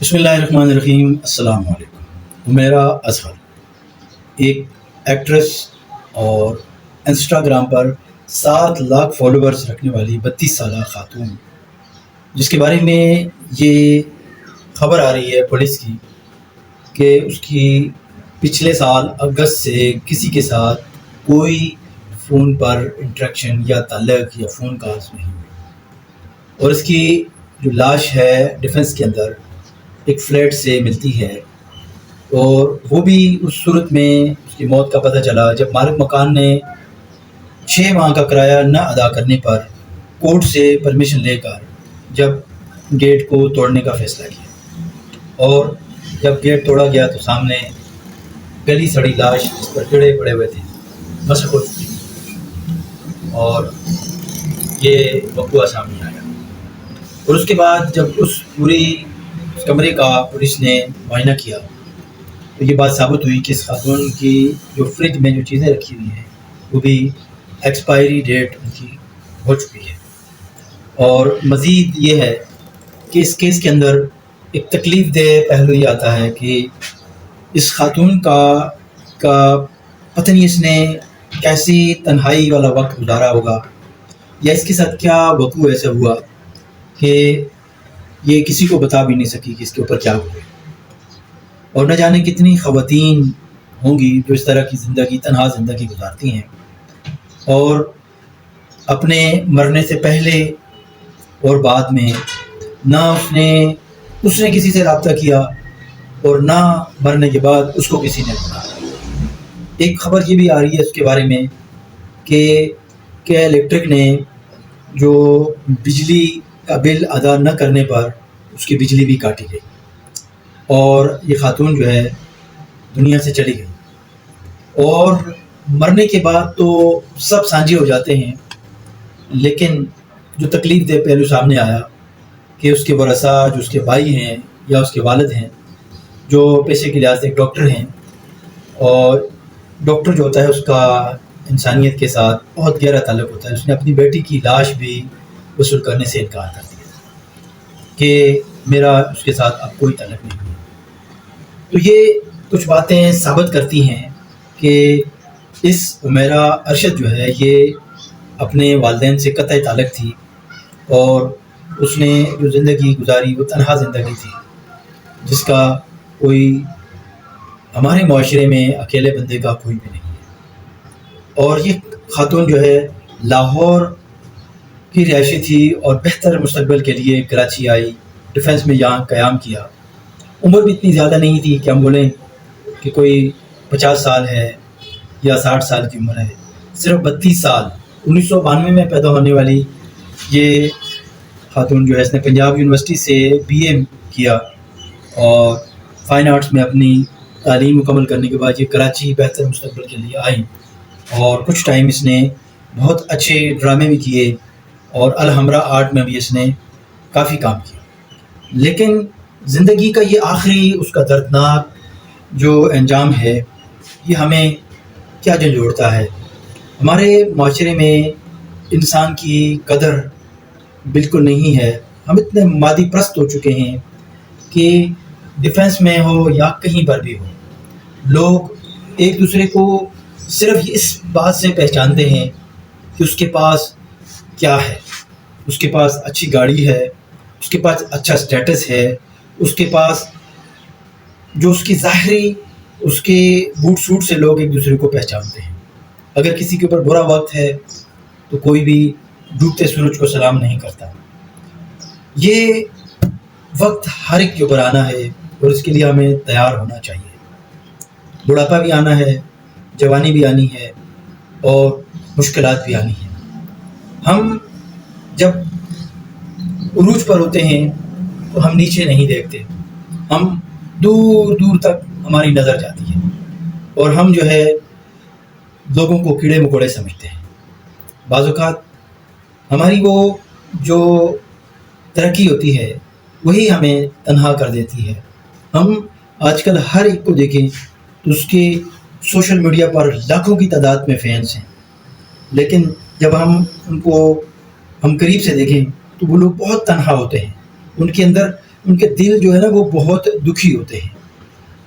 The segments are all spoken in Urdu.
بسم اللہ الرحمن الرحیم۔ السلام علیکم۔ عمیرہ اظہر ایک ایکٹریس اور انسٹاگرام پر 7 لاکھ فالوورز رکھنے والی 32 سالہ خاتون، جس کے بارے میں یہ خبر آ رہی ہے پولیس کی کہ اس کی پچھلے سال اگست سے کسی کے ساتھ کوئی فون پر انٹریکشن یا تعلق یا فون کالز نہیں ہوئی، اور اس کی جو لاش ہے ڈیفنس کے اندر ایک فلیٹ سے ملتی ہے، اور وہ بھی اس صورت میں اس کی موت کا پتہ چلا جب مالک مکان نے 6 ماہ کا کرایہ نہ ادا کرنے پر کورٹ سے پرمیشن لے کر جب گیٹ کو توڑنے کا فیصلہ کیا، اور جب گیٹ توڑا گیا تو سامنے گلی سڑی لاش اس پر کیڑے پڑے ہوئے تھے، مسخ ہو چکی تھی، اور یہ وقوع سامنے آیا۔ اور اس کے بعد جب اس کمرے کا پولیس نے معائنہ کیا تو یہ بات ثابت ہوئی کہ اس خاتون کی جو فریج میں جو چیزیں رکھی ہوئی ہیں وہ بھی ایکسپائری ڈیٹ ان کی ہو چکی ہے۔ اور مزید یہ ہے کہ اس کیس کے اندر ایک تکلیف دہ پہلو یہ آتا ہے کہ اس خاتون کا پتہ نہیں اس نے کیسی تنہائی والا وقت گزارا ہوگا، یا اس کے ساتھ کیا وقوع ایسا ہوا کہ یہ کسی کو بتا بھی نہیں سکی کہ اس کے اوپر کیا ہوا، اور نہ جانے کتنی خواتین ہوں گی جو اس طرح کی تنہا زندگی گزارتی ہیں، اور اپنے مرنے سے پہلے اور بعد میں نہ اس نے کسی سے رابطہ کیا، اور نہ مرنے کے بعد اس کو کسی نے بتایا۔ ایک خبر یہ بھی آ رہی ہے اس کے بارے میں کہ الیکٹرک نے جو بجلی کا بل ادا نہ کرنے پر اس کی بجلی بھی کاٹی گئی، اور یہ خاتون جو ہے دنیا سے چلی گئی۔ اور مرنے کے بعد تو سب سانجھے ہو جاتے ہیں، لیکن جو تکلیف دہ پہلو سامنے آیا کہ اس کے ورثاء جو اس کے بھائی ہیں یا اس کے والد ہیں، جو پیشے کے لحاظ سے ایک ڈاکٹر ہیں، اور ڈاکٹر جو ہوتا ہے اس کا انسانیت کے ساتھ بہت گہرا تعلق ہوتا ہے، اس نے اپنی بیٹی کی لاش بھی وصول کرنے سے انکار کر دیا کہ میرا اس کے ساتھ اب کوئی تعلق نہیں ہے۔ تو یہ کچھ باتیں ثابت کرتی ہیں کہ اس عمیرہ ارشد جو ہے یہ اپنے والدین سے قطع تعلق تھی، اور اس نے جو زندگی گزاری وہ تنہا زندگی تھی، جس کا کوئی ہمارے معاشرے میں اکیلے بندے کا کوئی بھی نہیں ہے۔ اور یہ خاتون جو ہے لاہور کی رہائشی تھی، اور بہتر مستقبل کے لیے کراچی آئی، ڈیفنس میں یہاں قیام کیا۔ عمر بھی اتنی زیادہ نہیں تھی کہ ہم بولیں کہ کوئی 50 سال ہے یا 60 سال کی عمر ہے، صرف 32 سال 1992 میں پیدا ہونے والی یہ خاتون جو ہے اس نے پنجاب یونیورسٹی سے BA کیا، اور فائن آرٹس میں اپنی تعلیم مکمل کرنے کے بعد یہ کراچی بہتر مستقبل کے لیے آئی، اور کچھ ٹائم اس نے بہت اچھے ڈرامے بھی کیے، اور الحمرا آرٹ میں بھی اس نے کافی کام کیا۔ لیکن زندگی کا یہ آخری اس کا دردناک جو انجام ہے یہ ہمیں کیا جھنجھوڑتا ہے۔ ہمارے معاشرے میں انسان کی قدر بالکل نہیں ہے، ہم اتنے مادی پرست ہو چکے ہیں کہ ڈیفنس میں ہو یا کہیں پر بھی ہو، لوگ ایک دوسرے کو صرف اس بات سے پہچانتے ہیں کہ اس کے پاس کیا ہے، اس کے پاس اچھی گاڑی ہے، اس کے پاس اچھا سٹیٹس ہے، اس کے پاس جو اس کی ظاہری اس کے بوٹ سوٹ سے لوگ ایک دوسرے کو پہچانتے ہیں۔ اگر کسی کے اوپر برا وقت ہے تو کوئی بھی ڈوبتے سورج کو سلام نہیں کرتا۔ یہ وقت ہر ایک کے اوپر آنا ہے، اور اس کے لیے ہمیں تیار ہونا چاہیے۔ بڑھاپا بھی آنا ہے، جوانی بھی آنی ہے، اور مشکلات بھی آنی ہیں۔ ہم جب عروج پر ہوتے ہیں تو ہم نیچے نہیں دیکھتے، ہم دور دور تک ہماری نظر جاتی ہے، اور ہم جو ہے لوگوں کو کیڑے مکوڑے سمجھتے ہیں۔ بعض اوقات ہماری وہ جو ترقی ہوتی ہے وہی ہمیں تنہا کر دیتی ہے۔ ہم آج کل ہر ایک کو دیکھیں تو اس کے سوشل میڈیا پر لاکھوں کی تعداد میں فینس ہیں، لیکن جب ہم ان کو قریب سے دیکھیں تو وہ لوگ بہت تنہا ہوتے ہیں، ان کے اندر ان کے دل جو ہے نا وہ بہت دکھی ہوتے ہیں۔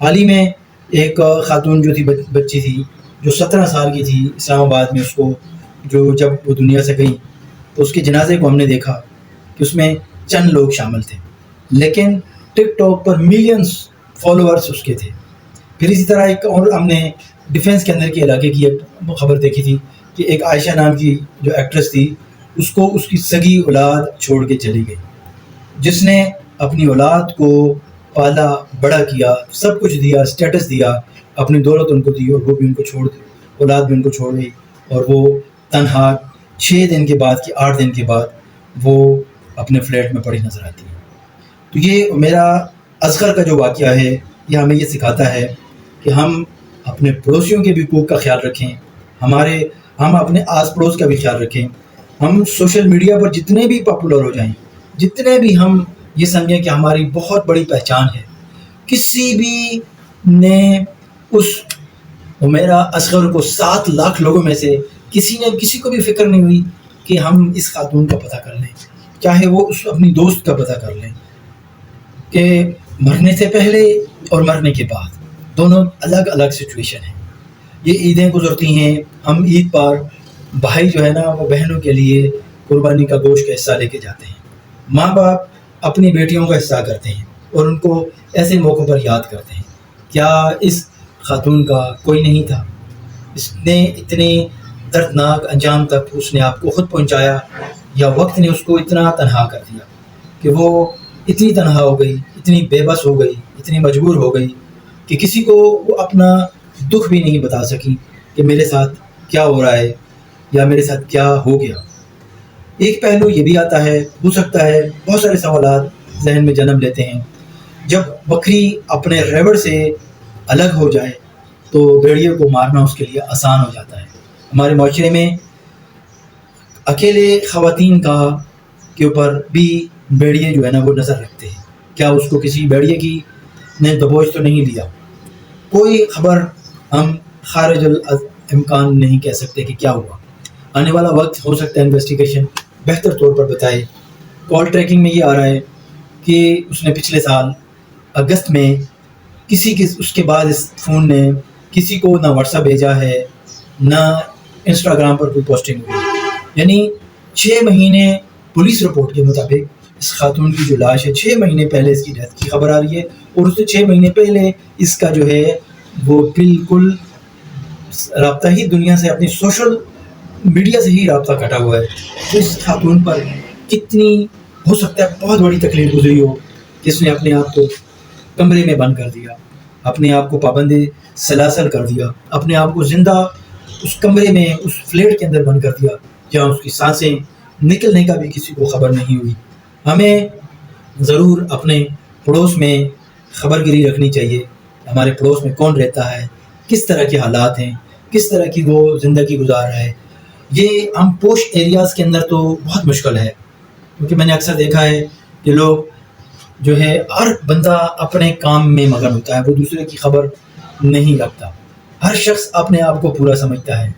حال ہی میں ایک خاتون جو تھی، بچی تھی جو 17 سال کی تھی، اسلام آباد میں، اس کو جب وہ دنیا سے گئی تو اس کے جنازے کو ہم نے دیکھا کہ اس میں چند لوگ شامل تھے، لیکن ٹک ٹاک پر ملینز فالوورز اس کے تھے۔ پھر اسی طرح ایک اور ہم نے ڈیفینس کے اندر کے علاقے کی ایک خبر دیکھی تھی کہ ایک عائشہ نام کی جو ایکٹریس تھی، اس کو اس کی سگی اولاد چھوڑ کے چلی گئی، جس نے اپنی اولاد کو پالا بڑا کیا، سب کچھ دیا، اسٹیٹس دیا، اپنی دولت ان کو دی، اور وہ بھی ان کو چھوڑ دی، اولاد بھی ان کو چھوڑ گئی، اور وہ تنہا 6 دن کے بعد کہ 8 دن کے بعد وہ اپنے فلیٹ میں پڑی نظر آتی ہے۔ تو یہ میرا اصغر کا جو واقعہ ہے، یہ ہمیں یہ سکھاتا ہے کہ ہم اپنے پڑوسیوں کے بھی حقوق کا خیال رکھیں، ہم اپنے آس پڑوس کا بھی خیال رکھیں۔ ہم سوشل میڈیا پر جتنے بھی پاپولر ہو جائیں، جتنے بھی ہم یہ سمجھیں کہ ہماری بہت بڑی پہچان ہے، کسی بھی نے اس عمیرہ اصغر کو 7 لاکھ لوگوں میں سے کسی کو بھی فکر نہیں ہوئی کہ ہم اس خاتون کا پتہ کر لیں، چاہے وہ اپنی دوست کا پتہ کر لیں، کہ مرنے سے پہلے اور مرنے کے بعد دونوں الگ الگ سچویشن ہیں۔ یہ عیدیں گزرتی ہیں، ہم عید پر بھائی جو ہے نا وہ بہنوں کے لیے قربانی کا گوشت کا حصہ لے کے جاتے ہیں، ماں باپ اپنی بیٹیوں کا حصہ کرتے ہیں اور ان کو ایسے موقعوں پر یاد کرتے ہیں۔ کیا اس خاتون کا کوئی نہیں تھا؟ اس نے اتنے دردناک انجام تک اس نے آپ کو خود پہنچایا، یا وقت نے اس کو اتنا تنہا کر دیا کہ وہ اتنی تنہا ہو گئی، اتنی بے بس ہو گئی، اتنی مجبور ہو گئی کہ کسی کو وہ اپنا دکھ بھی نہیں بتا سکی کہ میرے ساتھ کیا ہو رہا ہے یا میرے ساتھ کیا ہو گیا۔ ایک پہلو یہ بھی آتا ہے، ہو سکتا ہے بہت سارے سوالات ذہن میں جنم لیتے ہیں، جب بکری اپنے ریوڑ سے الگ ہو جائے تو بھیڑیے کو مارنا اس کے لیے آسان ہو جاتا ہے۔ ہمارے معاشرے میں اکیلے خواتین کے اوپر بھی بھیڑیے جو ہے نا وہ نظر رکھتے ہیں، کیا اس کو کسی بھیڑیے کی نے دبوچ تو نہیں لیا؟ کوئی خبر ہم خارج الامکان نہیں کہہ سکتے کہ کیا ہوا، آنے والا وقت ہو سکتا ہے انویسٹیگیشن بہتر طور پر بتائے۔ کال ٹریکنگ میں یہ آ رہا ہے کہ اس نے پچھلے سال اگست میں اس کے بعد اس فون نے کسی کو نہ واٹس ایپ بھیجا ہے، نہ انسٹاگرام پر کوئی پوسٹنگ ہوئی، یعنی 6 مہینے پولیس رپورٹ کے مطابق اس خاتون کی جو لاش ہے 6 مہینے پہلے اس کی ڈیتھ کی خبر آ رہی ہے، اور اس سے 6 مہینے پہلے اس کا جو ہے وہ بالکل رابطہ ہی دنیا سے، اپنی سوشل میڈیا سے ہی رابطہ کٹا ہوا ہے۔ تو اس خاتون پر کتنی ہو سکتا ہے بہت بڑی تکلیف گزری ہو کہ اس نے اپنے آپ کو کمرے میں بند کر دیا، اپنے آپ کو پابند سلاسل کر دیا، اپنے آپ کو زندہ اس کمرے میں، اس فلیٹ کے اندر بند کر دیا جہاں اس کی سانسیں نکلنے کا بھی کسی کو خبر نہیں ہوئی۔ ہمیں ضرور اپنے پڑوس میں خبر گیری رکھنی چاہیے، ہمارے پڑوس میں کون رہتا ہے، کس طرح کے حالات ہیں، کس طرح کی وہ زندگی گزار رہا ہے۔ یہ ہم پوش ایریاز کے اندر تو بہت مشکل ہے، کیونکہ میں نے اکثر دیکھا ہے کہ لوگ جو ہے ہر بندہ اپنے کام میں مگن ہوتا ہے، وہ دوسرے کی خبر نہیں رکھتا، ہر شخص اپنے آپ کو پورا سمجھتا ہے،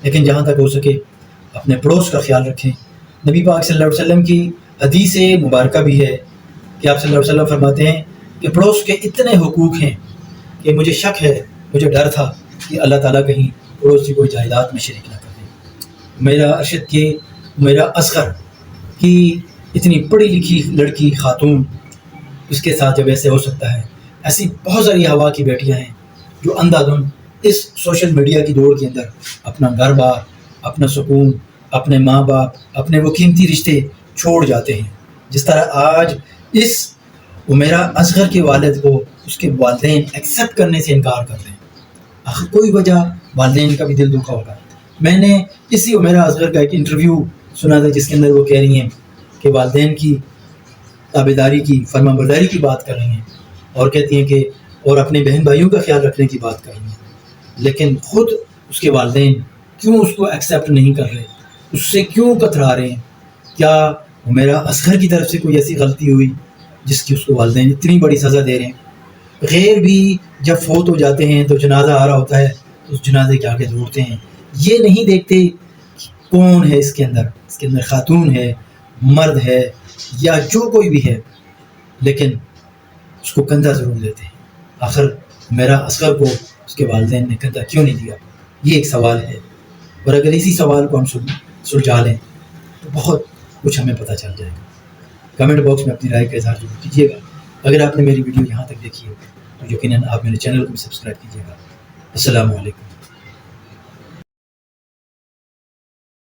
لیکن جہاں تک ہو سکے اپنے پڑوس کا خیال رکھیں۔ نبی پاک صلی اللہ علیہ وسلم کی حدیث مبارکہ بھی ہے کہ آپ صلی اللہ علیہ وسلم فرماتے ہیں کہ پڑوس کے اتنے حقوق ہیں کہ مجھے شک ہے، مجھے ڈر تھا کہ اللہ تعالیٰ کہیں پڑوسی کو جائیداد میں شریک نہ کر دے۔ میرا ارشد کے میرا اصغر کی اتنی پڑھی لکھی لڑکی خاتون، اس کے ساتھ جب ایسے ہو سکتا ہے، ایسی بہت ساری ہوا کی بیٹیاں ہیں جو اندھا دھند اس سوشل میڈیا کی دوڑ کے اندر اپنا گھر بار، اپنا سکون، اپنے ماں باپ، اپنے وہ قیمتی رشتے چھوڑ جاتے ہیں۔ جس طرح آج اس عمیرہ اصغر کے والد کو اس کے والدین ایکسیپٹ کرنے سے انکار کر رہے ہیں، آخر کوئی وجہ والدین کا بھی دل دکھا ہوگا۔ میں نے اسی عمیرہ اصغر کا ایک انٹرویو سنا تھا جس کے اندر وہ کہہ رہی ہیں کہ والدین کی تابعداری کی، فرما برداری کی بات کر رہی ہیں، اور کہتی ہیں کہ اور اپنے بہن بھائیوں کا خیال رکھنے کی بات کر رہی ہیں، لیکن خود اس کے والدین کیوں اس کو ایکسیپٹ نہیں کر رہے، اس سے کیوں کترا رہے ہیں؟ کیا عمیرہ اصغر کی طرف سے کوئی ایسی غلطی ہوئی جس کی اس کو والدین اتنی بڑی سزا دے رہے ہیں؟ غیر بھی جب فوت ہو جاتے ہیں تو جنازہ آ رہا ہوتا ہے تو اس جنازے کے آگے دوڑتے ہیں، یہ نہیں دیکھتے کون ہے اس کے اندر خاتون ہے، مرد ہے، یا جو کوئی بھی ہے، لیکن اس کو کندھا ضرور دیتے ہیں. آخر میرا اصغر کو اس کے والدین نے کندھا کیوں نہیں دیا؟ یہ ایک سوال ہے. اور اگر اسی سوال کو ہم سلجھا لیں تو بہت کچھ ہمیں پتہ چل جائے گا. کمنٹ باکس میں اپنی رائے کا اظہار ضرور کیجیے گا. اگر آپ نے میری ویڈیو یہاں تک دیکھی ہے تو یقیناً آپ میرے چینل کو سبسکرائب کیجیے گا. السلام علیکم.